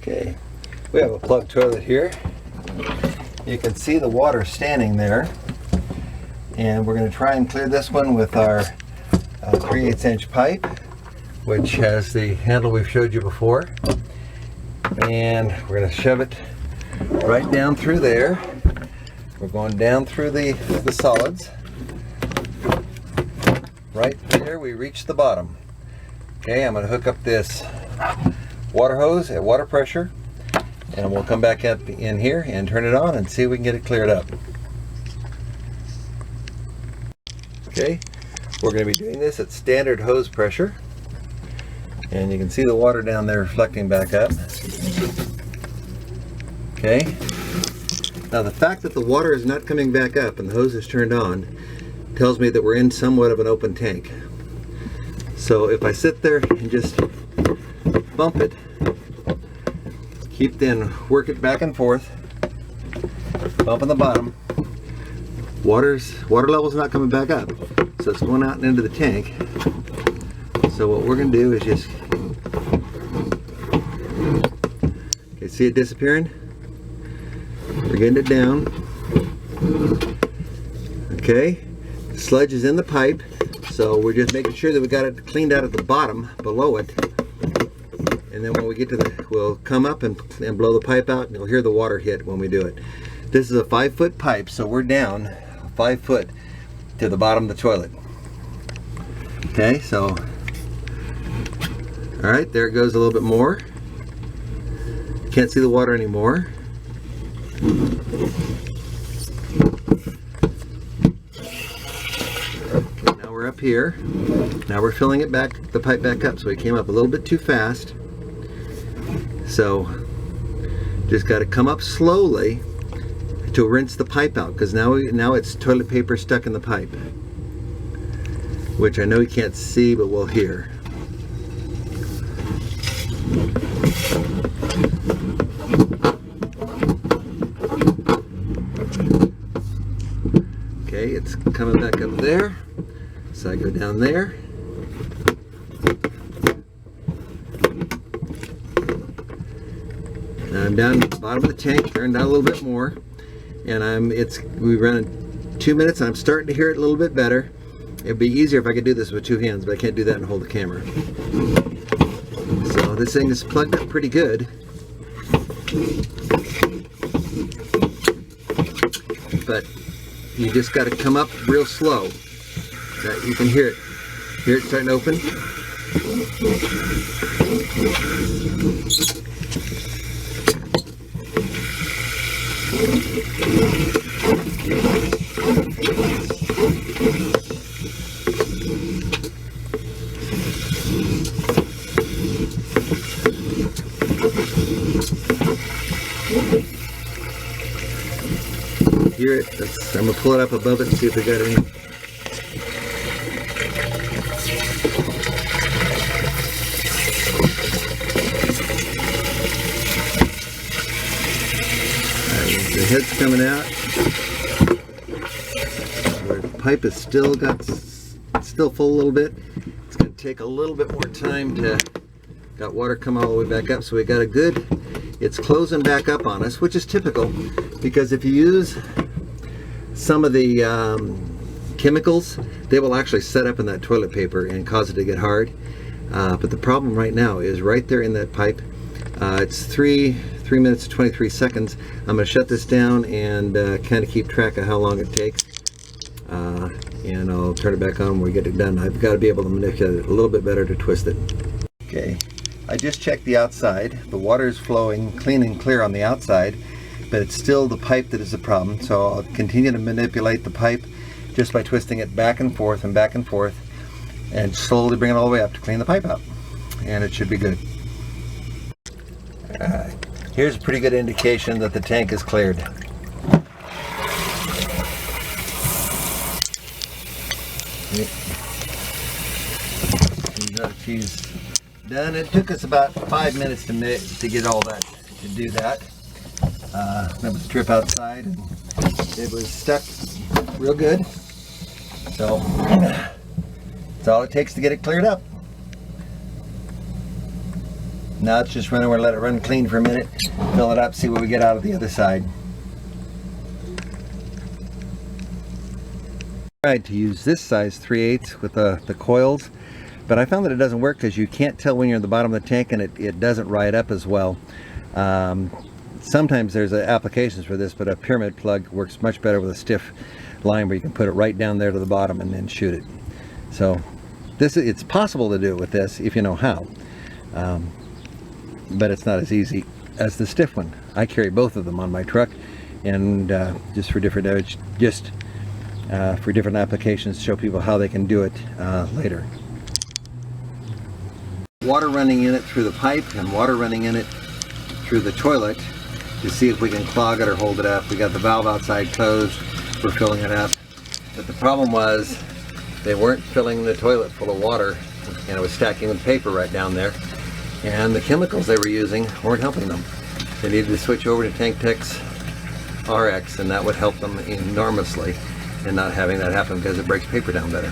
Okay, we have a plug toilet here. You can see the water standing there, and we're going to try and clear this one with our 3/8 inch pipe, which has the handle we've showed you before, and we're going to shove it right down through there. We're going down through the solids. Right there we reach the bottom. Okay, I'm going to hook up this water hose at water pressure, and we'll come back up in here and turn it on and see if we can get it cleared up. Okay, we're going to be doing this at standard hose pressure, and you can see the water down there reflecting back up. Okay, now the fact that the water is not coming back up and the hose is turned on tells me that we're in somewhat of an open tank. So if I sit there and just bump it, work it back and forth, bumping the bottom, water level's not coming back up, so it's going out and into the tank. So what we're going to do is just, okay, see it disappearing? We're getting it down. Okay, sludge is in the pipe, so we're just making sure that we got it cleaned out at the bottom below it. And then when we get to we'll come up and blow the pipe out, and you'll hear the water hit when we do it. This is a 5-foot pipe, so we're down 5 foot to the bottom of the toilet. Okay, so, all right, there it goes a little bit more. Can't see the water anymore. Okay, now we're up here. Now we're filling it back, the pipe back up, so it came up a little bit too fast. So just got to come up slowly to rinse the pipe out, because now it's toilet paper stuck in the pipe, which I know you can't see, but we'll hear. Okay, it's coming back up there, so I go down there. Now I'm down at the bottom of the tank, turned down a little bit more, and we run 2 minutes, and I'm starting to hear it a little bit better. It'd be easier if I could do this with 2 hands, but I can't do that and hold the camera. So this thing is plugged up pretty good. But you just got to come up real slow. That you can hear it. Hear it starting to open? Hear it? I'm going to pull it up above it and see if we got any. The head's coming out. The pipe is still full a little bit. It's going to take a little bit more time to got water come all the way back up. So we got it's closing back up on us, which is typical, because if you use some of the chemicals, they will actually set up in that toilet paper and cause it to get hard. But the problem right now is right there in that pipe. It's 3 minutes 23 seconds. I'm going to shut this down and kind of keep track of how long it takes, and I'll turn it back on when we get it done. I've got to be able to manipulate it a little bit better to twist it. Okay, I just checked the outside. The water is flowing clean and clear on the outside, but it's still the pipe that is the problem. So I'll continue to manipulate the pipe just by twisting it back and forth and slowly bring it all the way up to clean the pipe out, and it should be good. Here's a pretty good indication that the tank is cleared. She's done. It took us about 5 minutes to get all that, to do that. That was a trip outside, and it was stuck real good. So that's all it takes to get it cleared up. Now let's just run over and let it run clean for a minute, fill it up, see what we get out of the other side. I tried to use this size 3/8 with the coils, but I found that it doesn't work because you can't tell when you're at the bottom of the tank, and it doesn't ride up as well. Sometimes there's applications for this, but a pyramid plug works much better with a stiff line where you can put it right down there to the bottom and then shoot it. So it's possible to do it with this if you know how, but it's not as easy as the stiff one. I carry both of them on my truck, and just for different applications, to show people how they can do it later. Water running in it through the pipe and water running in it through the toilet to see if we can clog it or hold it up. We got the valve outside closed, we're filling it up, but the problem was they weren't filling the toilet full of water, and it was stacking with paper right down there, and the chemicals they were using weren't helping them. They needed to switch over to TankTechsRx, and that would help them enormously, and not having that happen because it breaks paper down better.